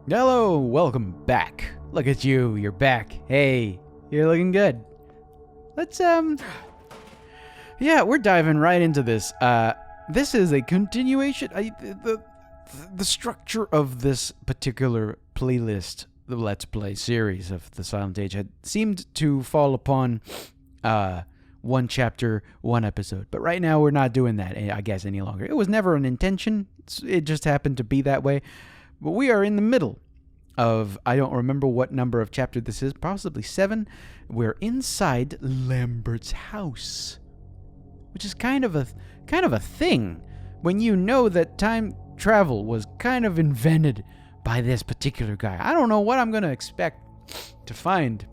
Hello, welcome back. Look at you, you're back. Hey, you're looking good. Let's yeah, we're diving right into this. This is a continuation. The structure of this particular playlist, the Let's Play series of the Silent Age, had seemed to fall upon one chapter, one episode. But right now, we're not doing that, I guess, any longer. It was never an intention. It just happened to be that way. But we are in the middle of, I don't remember what number of chapter this is, possibly 7. We're inside Lambert's house, which is kind of a thing when you know that time travel was kind of invented by this particular guy. I don't know what I'm going to expect to find.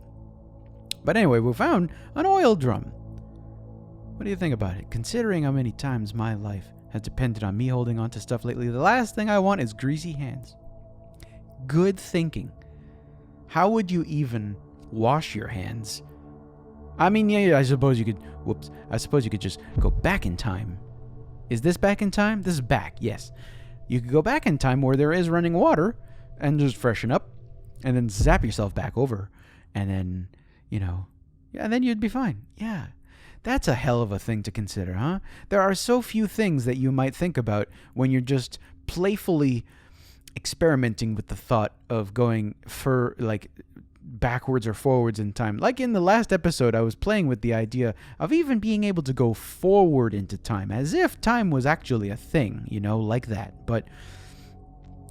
But anyway, we found an oil drum. What do you think about it? Considering how many times my life has depended on me holding on to stuff lately, the last thing I want is greasy hands. Good thinking. How would you even wash your hands? I mean, yeah, I suppose you could just go back in time. Is this back in time? This is back, yes. You could go back in time where there is running water and just freshen up and then zap yourself back over and then, and then you'd be fine. Yeah. That's a hell of a thing to consider, huh? There are so few things that you might think about when you're just playfully experimenting with the thought of going for backwards or forwards in time. Like in the last episode, I was playing with the idea of even being able to go forward into time, as if time was actually a thing, like that. But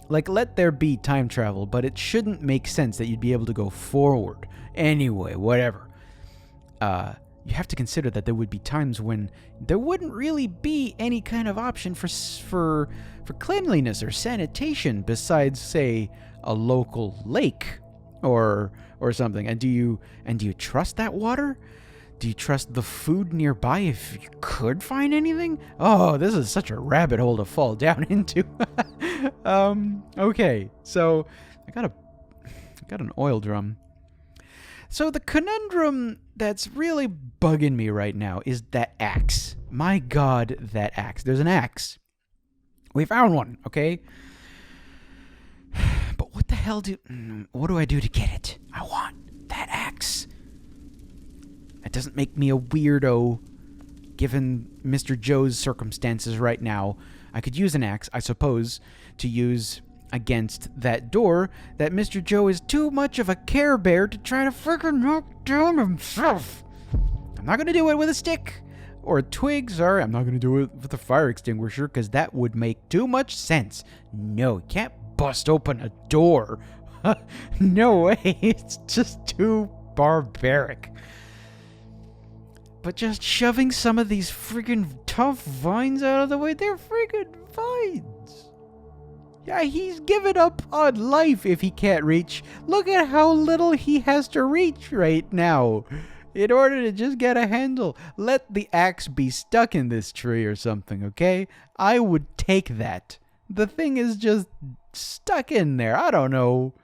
let there be time travel, but it shouldn't make sense that you'd be able to go forward. Anyway, whatever. You have to consider that there would be times when there wouldn't really be any kind of option for cleanliness or sanitation besides, say, a local lake or something. And do you trust that water? Do you trust the food nearby if you could find anything? Oh, this is such a rabbit hole to fall down into. Okay, so I got an oil drum. So the conundrum that's really bugging me right now is that axe. My God, that axe. There's an axe. We found one, okay? But what the hell what do I do to get it? I want that axe. That doesn't make me a weirdo, given Mr. Joe's circumstances right now. I could use an axe, I suppose, to use against that door that Mr. Joe is too much of a Care Bear to try to freaking knock down himself. I'm not going to do it with a stick or a twig. Sorry, I'm not going to do it with a fire extinguisher because that would make too much sense. No, you can't bust open a door. No way. It's just too barbaric. But just shoving some of these freaking tough vines out of the way, they're freaking vines. Yeah, he's given up on life if he can't reach. Look at how little he has to reach right now in order to just get a handle. Let the axe be stuck in this tree or something, okay? I would take that. The thing is just stuck in there. I don't know.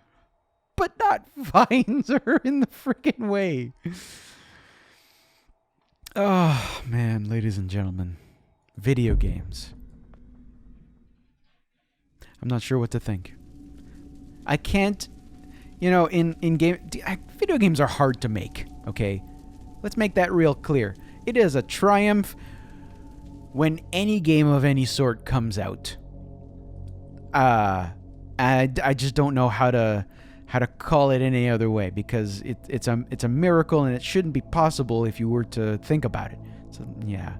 But not vines are in the freaking way. Oh, man, ladies and gentlemen. Video games. I'm not sure what to think. I can't, in game, video games are hard to make, okay? Let's make that real clear. It is a triumph when any game of any sort comes out. I just don't know how to call it any other way because it's a miracle and it shouldn't be possible if you were to think about it. So yeah,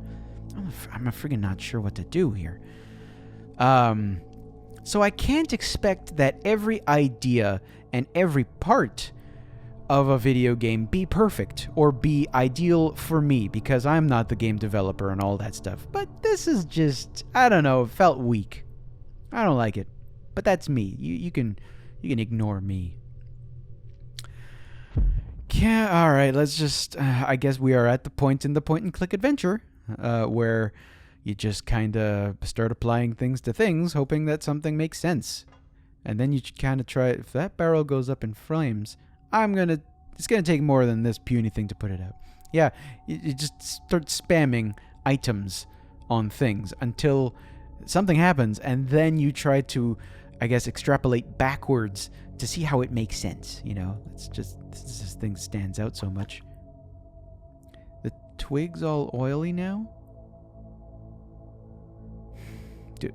I'm freaking not sure what to do here. So I can't expect that every idea and every part of a video game be perfect or be ideal for me because I'm not the game developer and all that stuff. But this is just, I don't know, it felt weak. I don't like it. But that's me. You can ignore me. Yeah, all right, let's just, I guess we are at the point in the point-and-click adventure where you just kind of start applying things to things, hoping that something makes sense. And then you kind of try, if that barrel goes up in flames, it's going to take more than this puny thing to put it out. Yeah, you just start spamming items on things until something happens, and then you try to I guess, extrapolate backwards to see how it makes sense. You know, this thing stands out so much. The twig's all oily now. Dude.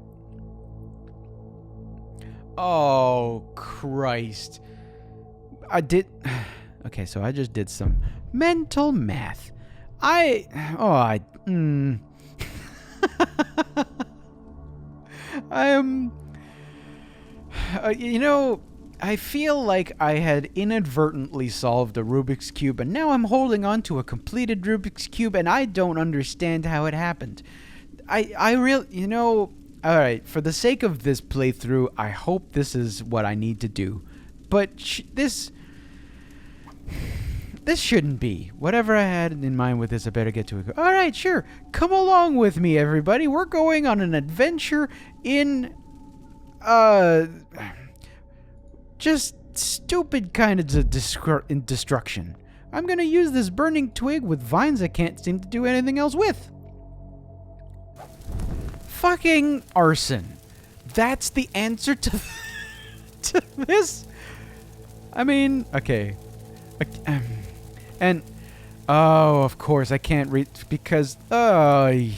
Oh, Christ. Okay, so I just did some mental math. I am, I feel like I had inadvertently solved a Rubik's Cube, and now I'm holding on to a completed Rubik's Cube, and I don't understand how it happened. I really, alright, for the sake of this playthrough, I hope this is what I need to do. But this shouldn't be. Whatever I had in mind with this, I better get to it. Alright, sure. Come along with me, everybody. We're going on an adventure in, just stupid kind of destruction. I'm gonna use this burning twig with vines I can't seem to do anything else with. Fucking arson. That's the answer to this? I mean, okay. And, oh, of course, I can't read because, okay.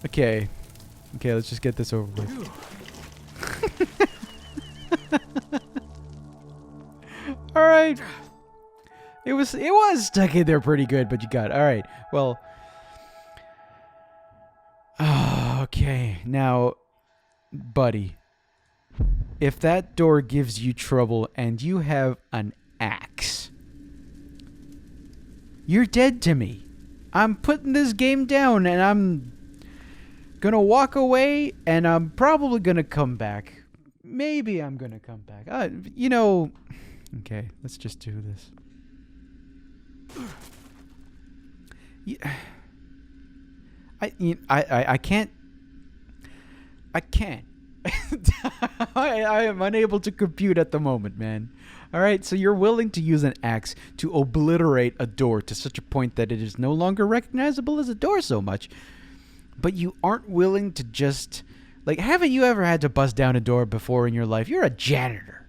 Okay, let's just get this over with. Alright. It was stuck in there pretty good, but you got it. Alright, well. Okay, now, buddy. If that door gives you trouble and you have an axe, you're dead to me. I'm putting this game down and I'm gonna walk away and I'm probably gonna come back. Maybe I'm gonna come back. Okay, let's just do this. Yeah. I can't. I am unable to compute at the moment, man. Alright, so you're willing to use an axe to obliterate a door to such a point that it is no longer recognizable as a door so much, but you aren't willing to just... Like, haven't you ever had to bust down a door before in your life? You're a janitor.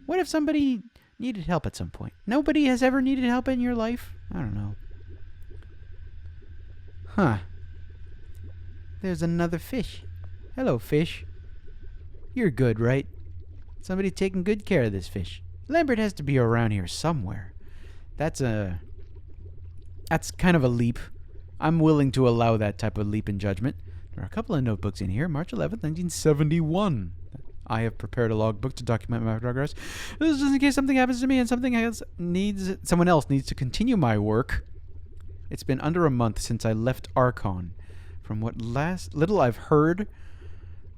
What if somebody needed help at some point? Nobody has ever needed help in your life? I don't know. Huh. There's another fish. Hello, fish. You're good, right? Somebody taking good care of this fish. Lambert has to be around here somewhere. That's kind of a leap. I'm willing to allow that type of leap in judgment. There are a couple of notebooks in here. March 11th, 1971. I have prepared a logbook to document my progress. This is in case something happens to me and someone else needs to continue my work. It's been under a month since I left Archon. From what little I've heard,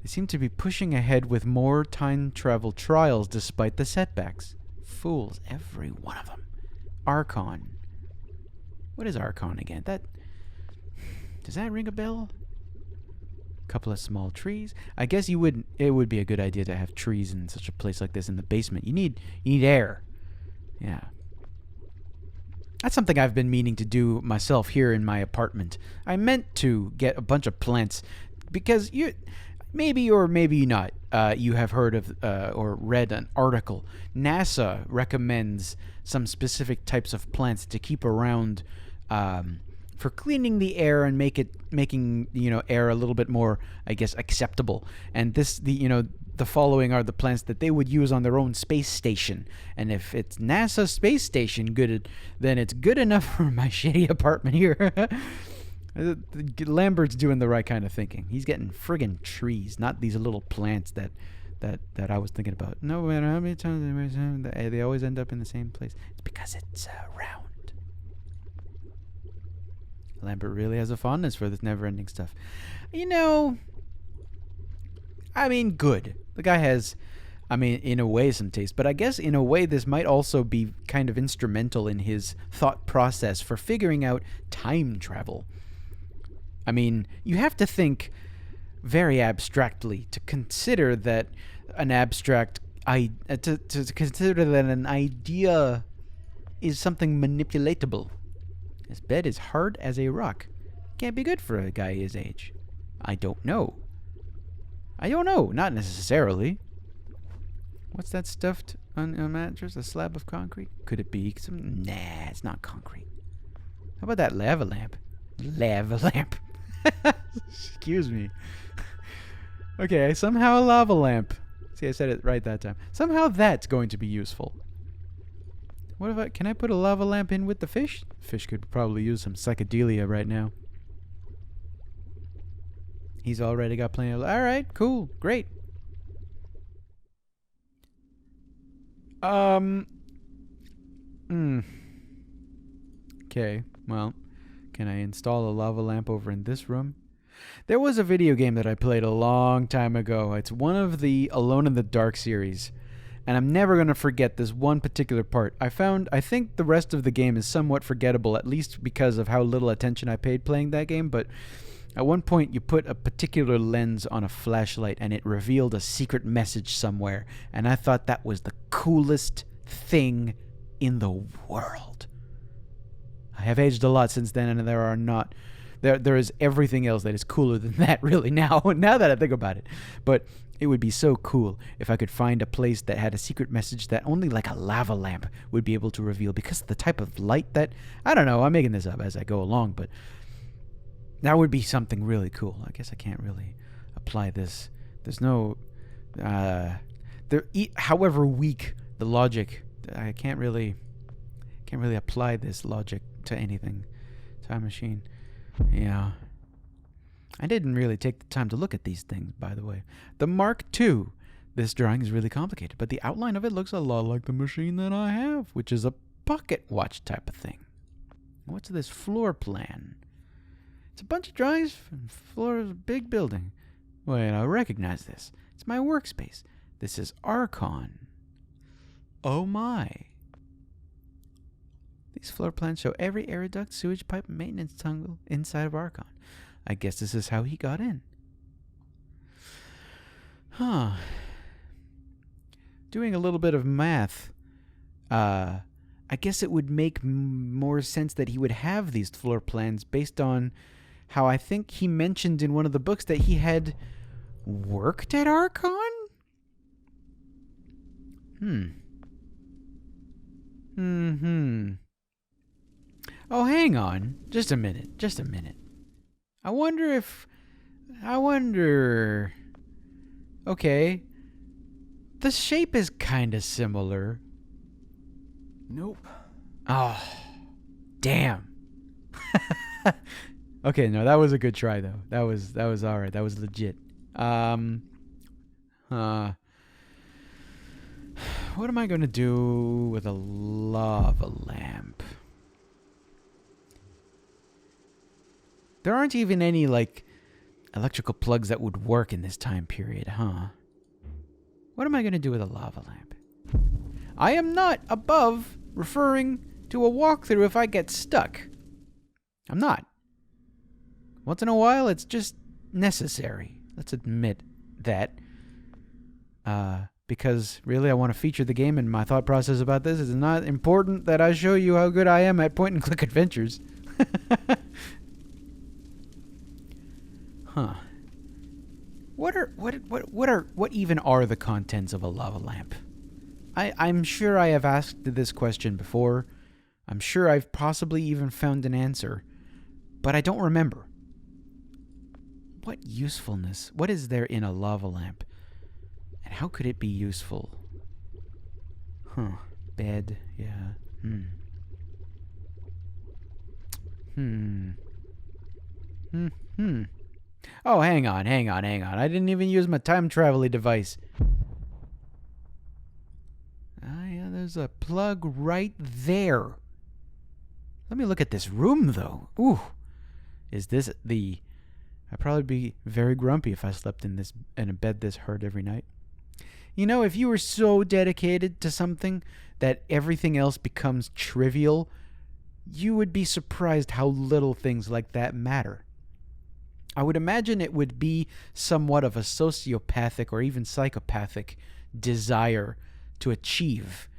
they seem to be pushing ahead with more time travel trials despite the setbacks. Fools, every one of them. Archon. What is Archon again? Does that ring a bell? Couple of small trees. I guess it would be a good idea to have trees in such a place like this in the basement. You need air. Yeah. That's something I've been meaning to do myself here in my apartment. I meant to get a bunch of plants because maybe or maybe not, you have heard of or read an article. NASA recommends some specific types of plants to keep around for cleaning the air and making air a little bit more, I guess, acceptable. And the following are the plants that they would use on their own space station. And if it's NASA space station good, then it's good enough for my shitty apartment here. Lambert's doing the right kind of thinking. He's getting friggin' trees, not these little plants that I was thinking about. No matter how many times they always end up in the same place. It's because it's round. Lambert really has a fondness for this never-ending stuff. I mean, good. The guy has, in a way, some taste. But I guess, in a way, this might also be kind of instrumental in his thought process for figuring out time travel. I mean, you have to think very abstractly to consider that an idea is something manipulatable. His bed is hard as a rock. Can't be good for a guy his age. I don't know. I don't know. Not necessarily. What's that stuffed on a mattress? A slab of concrete? Could it be some? Nah, it's not concrete. How about that lava lamp? Lava lamp. Excuse me. Okay, somehow a lava lamp. See, I said it right that time. Somehow that's going to be useful. What if can I put a lava lamp in with the fish? Fish could probably use some psychedelia right now. He's already got plenty of... Alright, cool, great. Okay, well, can I install a lava lamp over in this room? There was a video game that I played a long time ago. It's one of the Alone in the Dark series. And I'm never going to forget this one particular part. I think the rest of the game is somewhat forgettable, at least because of how little attention I paid playing that game. But at one point, you put a particular lens on a flashlight and it revealed a secret message somewhere. And I thought that was the coolest thing in the world. I have aged a lot since then, and there is everything else that is cooler than that, really, now that I think about it. But it would be so cool if I could find a place that had a secret message that only like a lava lamp would be able to reveal, because of the type of light that... I don't know, I'm making this up as I go along, but that would be something really cool. I guess I can't really apply this. There's no... however weak the logic, I can't really apply this logic to anything. Time machine. Yeah. I didn't really take the time to look at these things, by the way. The Mark II. This drawing is really complicated, but the outline of it looks a lot like the machine that I have, which is a pocket watch type of thing. What's this floor plan? It's a bunch of drawings from the floor of a big building. Wait, I recognize this. It's my workspace. This is Archon. Oh my. These floor plans show every air duct, sewage pipe, and maintenance tunnel inside of Archon. I guess this is how he got in. Huh. Doing a little bit of math, I guess it would make more sense that he would have these floor plans based on how I think he mentioned in one of the books that he had worked at Archon? Oh, hang on. Just a minute. I wonder... Okay. The shape is kind of similar. Nope. Oh, damn. Okay, no, that was a good try, though. That was all right. That was legit. What am I going to do with a lava lamp? There aren't even any, like, electrical plugs that would work in this time period, huh? What am I going to do with a lava lamp? I am not above referring to a walkthrough if I get stuck. I'm not. Once in a while, it's just necessary. Let's admit that. Because, really, I want to feature the game, and my thought process about this is not important that I show you how good I am at point-and-click adventures. Huh. What even are the contents of a lava lamp? I'm sure I have asked this question before. I'm sure I've possibly even found an answer, but I don't remember. What usefulness? What is there in a lava lamp? And how could it be useful? Huh. Bed, yeah. Oh, hang on. I didn't even use my time travel-y device. Ah, yeah, there's a plug right there. Let me look at this room, though. Ooh. Is this the... I'd probably be very grumpy if I slept in a bed this hard every night. You know, if you were so dedicated to something that everything else becomes trivial, you would be surprised how little things like that matter. I would imagine it would be somewhat of a sociopathic or even psychopathic desire to achieve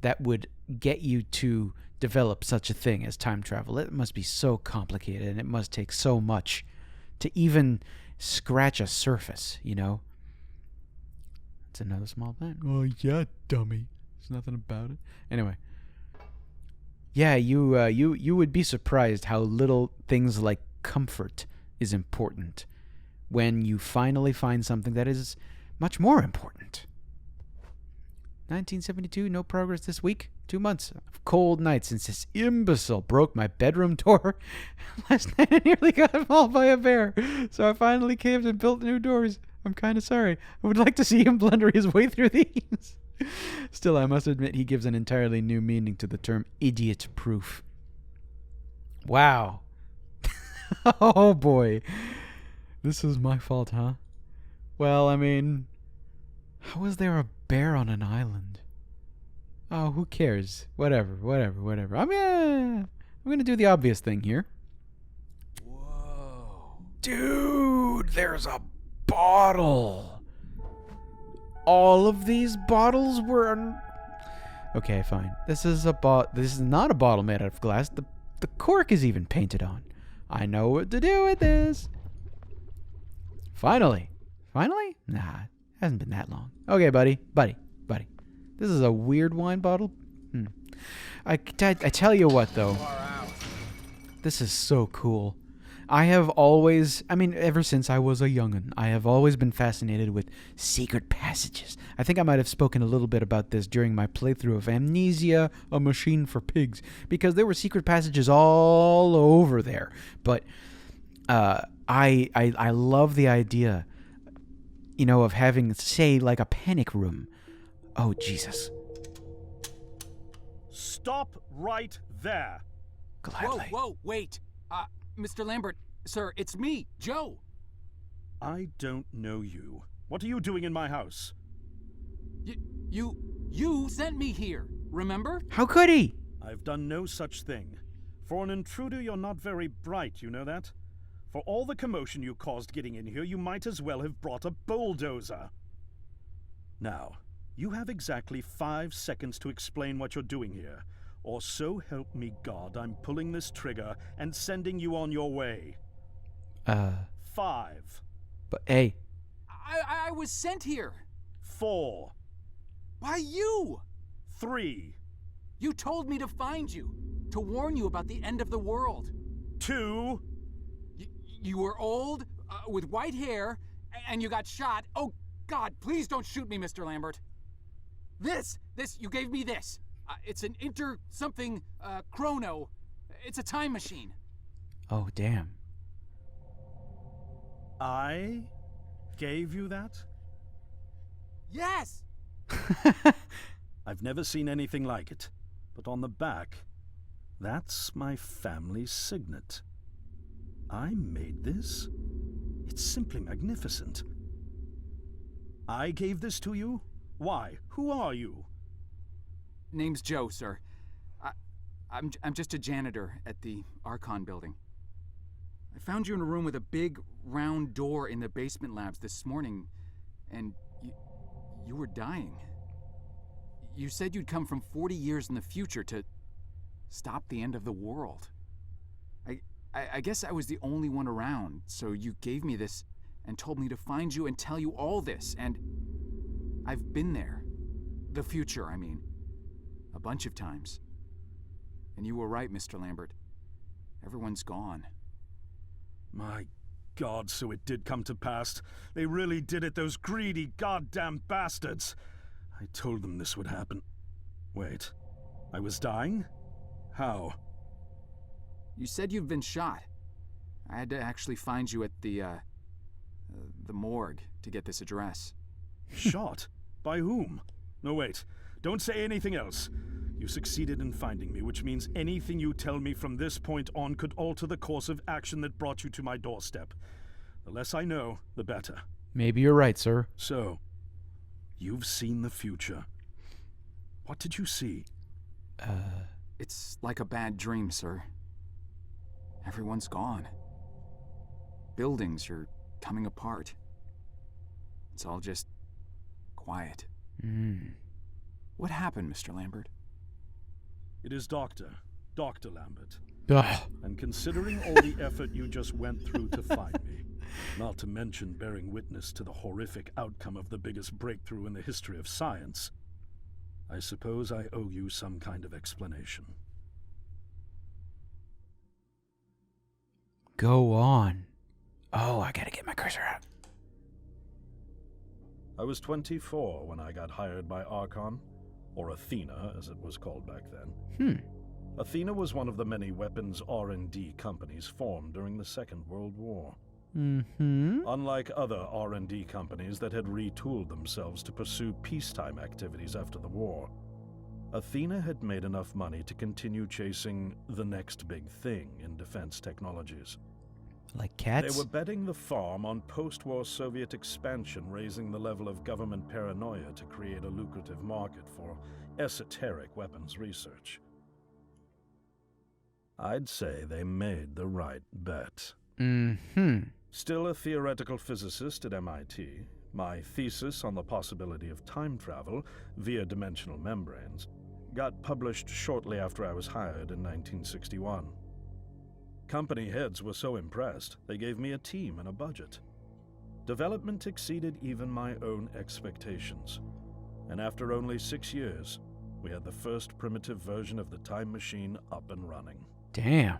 that would get you to develop such a thing as time travel. It must be so complicated, and it must take so much to even scratch a surface, you know? It's another small plant. Oh, yeah, dummy. There's nothing about it. Anyway. Yeah, you would be surprised how little things like comfort is important when you finally find something that is much more important. 1972, no progress this week. 2 months of cold nights since this imbecile broke my bedroom door last night and nearly got mauled by a bear. So I finally caved and built new doors. I'm kind of sorry. I would like to see him blunder his way through these. Still, I must admit he gives an entirely new meaning to the term idiot-proof. Wow. Oh, boy. This is my fault, huh? Well, I mean, how is there a bear on an island? Oh, who cares? Whatever. I'm gonna do the obvious thing here. Whoa. Dude, there's a bottle. All of these bottles were... Okay, fine. This is not a bottle made out of glass. The cork is even painted on. I know what to do with this. Finally? Nah, it hasn't been that long. Okay, buddy. This is a weird wine bottle. I tell you what, though. This is so cool. I have always, ever since I was a young'un, I have always been fascinated with secret passages. I think I might have spoken a little bit about this during my playthrough of Amnesia, A Machine for Pigs, because there were secret passages all over there. But I love the idea, of having, say, like a panic room. Oh, Jesus. Stop right there. Gladly. Whoa, wait. Mr. Lambert, sir, it's me, Joe. I don't know you. What are you doing in my house? You sent me here, remember? How could he? I've done no such thing. For an intruder, you're not very bright, you know that? For all the commotion you caused getting in here, you might as well have brought a bulldozer. Now, you have exactly 5 seconds to explain what you're doing here. Or so help me God, I'm pulling this trigger and sending you on your way. 5. But, hey. I was sent here. 4. By you. 3. You told me to find you, to warn you about the end of the world. 2. You were old, with white hair, and you got shot. Oh, God, please don't shoot me, Mr. Lambert. You gave me this. It's an chrono. It's a time machine. Oh, damn. I gave you that? Yes! I've never seen anything like it. But on the back, that's my family's signet. I made this? It's simply magnificent. I gave this to you? Why? Who are you? Name's Joe, sir. I'm just a janitor at the Archon building. I found you in a room with a big, round door in the basement labs this morning, and you were dying. You said you'd come from 40 years in the future to stop the end of the world. I guess I was the only one around, so you gave me this and told me to find you and tell you all this, and I've been there. The future, I mean. A bunch of times. And you were right, Mr. Lambert. Everyone's gone. My God, so it did come to pass. They really did it, those greedy goddamn bastards. I told them this would happen. Wait, I was dying? How? You said you've been shot. I had to actually find you at the morgue to get this address. Shot? By whom? No, wait. Don't say anything else. You succeeded in finding me, which means anything you tell me from this point on could alter the course of action that brought you to my doorstep. The less I know, the better. Maybe you're right, sir. So, you've seen the future. What did you see? It's like a bad dream, sir. Everyone's gone. Buildings are coming apart. It's all just quiet. What happened, Mr. Lambert? It is Dr. Lambert. Ugh. And considering all the effort you just went through to find me, Not to mention bearing witness to the horrific outcome of the biggest breakthrough in the history of science. I suppose I owe you some kind of explanation. Go on. Oh, I gotta get my cursor out. I was 24 when I got hired by Archon, or Athena as it was called back then. Athena was one of the many weapons R&D companies formed during the Second World War. Unlike other R&D companies that had retooled themselves to pursue peacetime activities after the war, Athena had made enough money to continue chasing the next big thing in defense technologies. Like cats? They were betting the farm on post-war Soviet expansion, raising the level of government paranoia to create a lucrative market for esoteric weapons research. I'd say they made the right bet. Still a theoretical physicist at MIT, my thesis on the possibility of time travel via dimensional membranes got published shortly after I was hired in 1961. Company heads were so impressed, they gave me a team and a budget. Development exceeded even my own expectations. And after only 6 years, we had the first primitive version of the time machine up and running. Damn.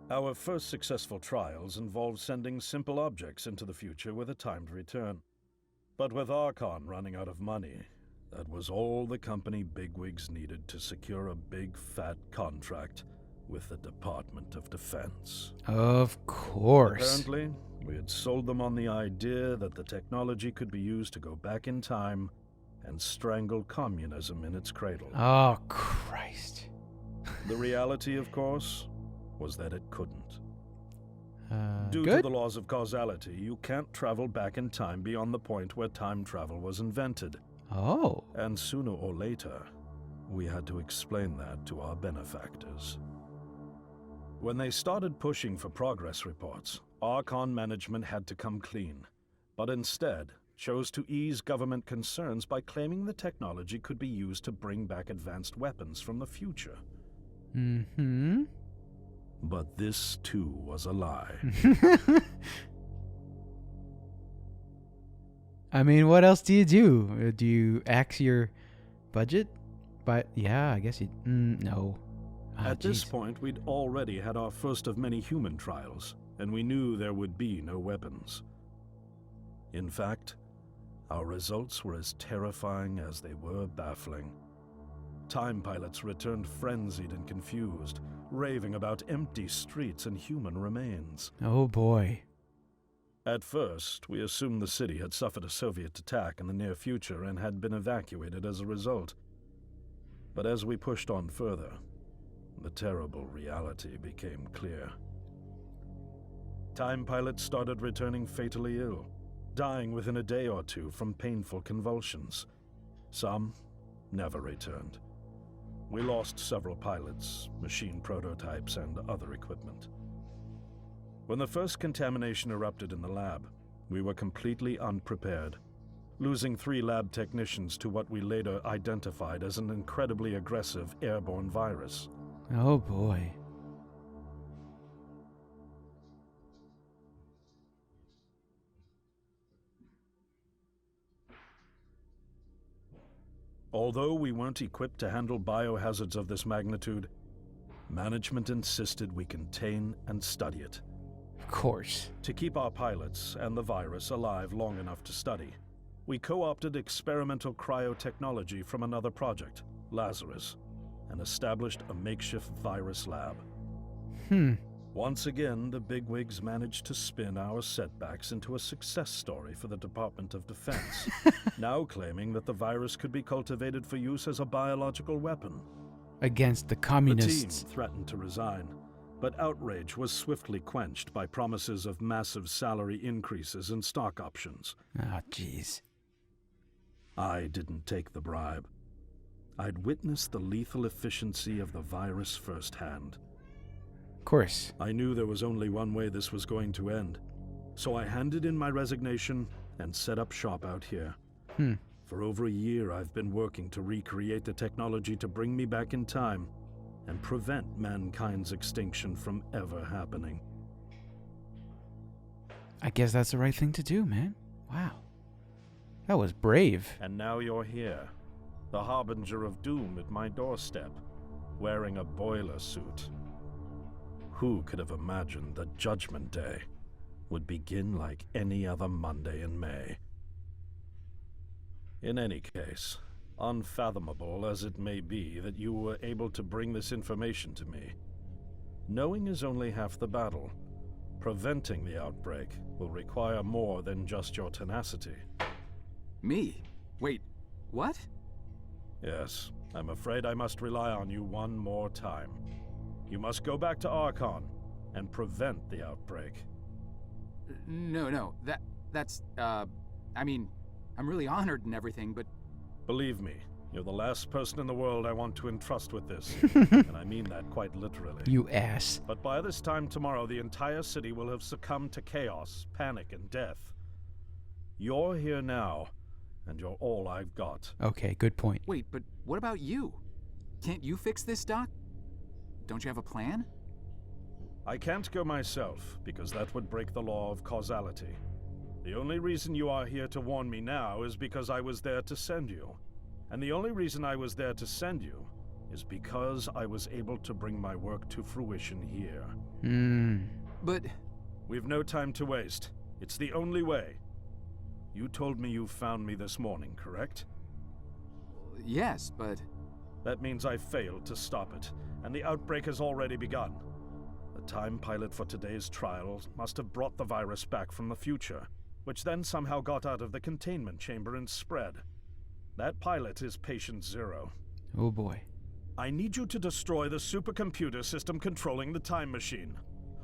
Our first successful trials involved sending simple objects into the future with a timed return. But with Archon running out of money, that was all the company bigwigs needed to secure a big fat contract with the Department of Defense. Of course. Apparently, we had sold them on the idea that the technology could be used to go back in time and strangle communism in its cradle. Oh, Christ. The reality, of course, was that it couldn't. Due to Good? the laws of causality, you can't travel back in time beyond the point where time travel was invented. Oh. And sooner or later, we had to explain that to our benefactors. When they started pushing for progress reports, Archon management had to come clean, but instead chose to ease government concerns by claiming the technology could be used to bring back advanced weapons from the future. But this, too, was a lie. I mean, what else do you do? Do you axe your budget? But yeah, I guess you... no. At this point, we'd already had our first of many human trials, and we knew there would be no weapons. In fact, our results were as terrifying as they were baffling. Time pilots returned frenzied and confused, raving about empty streets and human remains. Oh boy. At first, we assumed the city had suffered a Soviet attack in the near future and had been evacuated as a result. But as we pushed on further, the terrible reality became clear. Time pilots started returning fatally ill, dying within a day or two from painful convulsions. Some never returned. We lost several pilots, machine prototypes, and other equipment. When the first contamination erupted in the lab, we were completely unprepared, losing 3 lab technicians to what we later identified as an incredibly aggressive airborne virus. Oh boy. Although we weren't equipped to handle biohazards of this magnitude, management insisted we contain and study it. Of course. To keep our pilots and the virus alive long enough to study, we co-opted experimental cryotechnology from another project, Lazarus, and established a makeshift virus lab. Once again, the bigwigs managed to spin our setbacks into a success story for the Department of Defense, now claiming that the virus could be cultivated for use as a biological weapon. Against the The communists. team threatened to resign, but outrage was swiftly quenched by promises of massive salary increases and stock options. Oh, jeez. I didn't take the bribe. I'd witnessed the lethal efficiency of the virus firsthand. Of course. I knew there was only one way this was going to end, so I handed in my resignation and set up shop out here. For over a year, I've been working to recreate the technology to bring me back in time and prevent mankind's extinction from ever happening. I guess that's the right thing to do, man. Wow. That was brave. And now you're here, the harbinger of doom at my doorstep, wearing a boiler suit. Who could have imagined that Judgment Day would begin like any other Monday in May? In any case, unfathomable as it may be that you were able to bring this information to me, knowing is only half the battle. Preventing the outbreak will require more than just your tenacity. Me? Wait, what? Yes, I'm afraid I must rely on you one more time. You must go back to Archon and prevent the outbreak. No, that's, I mean, I'm really honored and everything, but... Believe me, you're the last person in the world I want to entrust with this, and I mean that quite literally. You ass. But by this time tomorrow, the entire city will have succumbed to chaos, panic, and death. You're here now, and you're all I've got. Okay, good point. Wait, but what about you? Can't you fix this, Doc? Don't you have a plan? I can't go myself, because that would break the law of causality. The only reason you are here to warn me now is because I was there to send you. And the only reason I was there to send you is because I was able to bring my work to fruition here. But... We've no time to waste. It's the only way. You told me you found me this morning, correct? Yes, but... That means I failed to stop it, and the outbreak has already begun. The time pilot for today's trial must have brought the virus back from the future, which then somehow got out of the containment chamber and spread. That pilot is Patient Zero. Oh boy. I need you to destroy the supercomputer system controlling the time machine.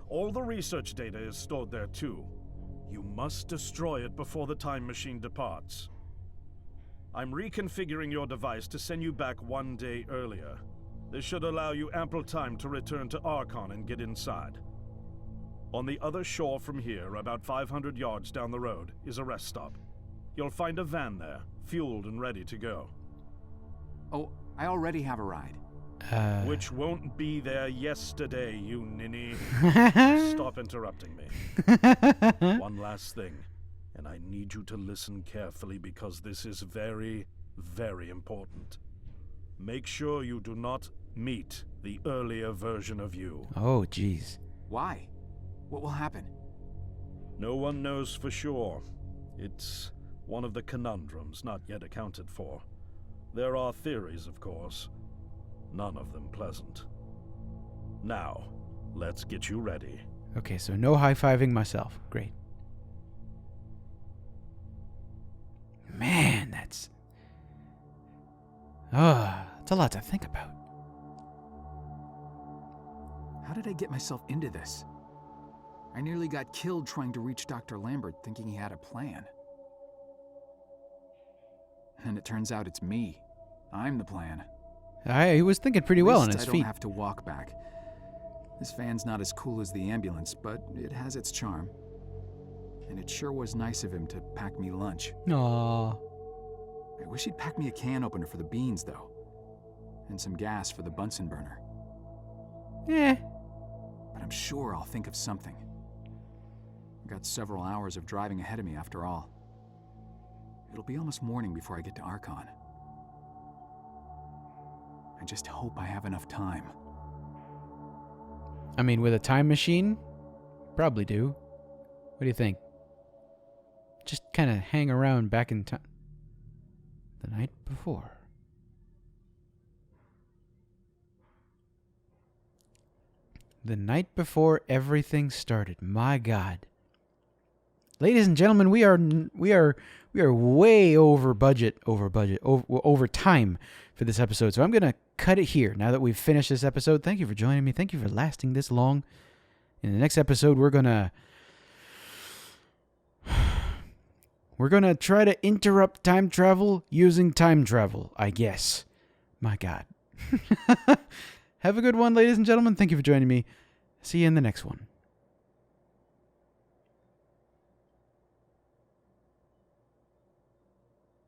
All the research data is stored there too. You must destroy it before the time machine departs. I'm reconfiguring your device to send you back 1 day earlier. This should allow you ample time to return to Archon and get inside. On the other shore from here, about 500 yards down the road, is a rest stop. You'll find a van there, fueled and ready to go. Oh, I already have a ride. Which won't be there yesterday, you ninny. Stop interrupting me. One last thing, and I need you to listen carefully because this is very, very important. Make sure you do not meet the earlier version of you. Oh, jeez. Why? What will happen? No one knows for sure. It's one of the conundrums not yet accounted for. There are theories, of course. None of them pleasant. Now, let's get you ready. Okay, so no high-fiving myself. Great. Man, that's... it's a lot to think about. How did I get myself into this? I nearly got killed trying to reach Dr. Lambert thinking he had a plan. And it turns out it's me. I'm the plan. He was thinking pretty well on his I feet. don't have to walk back. This van's not as cool as the ambulance, but it has its charm. And it sure was nice of him to pack me lunch. Aww. I wish he'd pack me a can opener for the beans, though. And some gas for the Bunsen burner. Eh. But I'm sure I'll think of something. I've got several hours of driving ahead of me after all. It'll be almost morning before I get to Archon. I just hope I have enough time. I mean, with a time machine? Probably do. What do you think? Just kind of hang around back in time. The night before. The night before everything started. My God. Ladies and gentlemen, we are way over time for this episode. So I'm going to cut it here now that we've finished this episode. Thank you for joining me. Thank you for lasting this long. In the next episode, we're going to try to interrupt time travel using time travel, I guess. My God. Have a good one, ladies and gentlemen. Thank you for joining me. See you in the next one.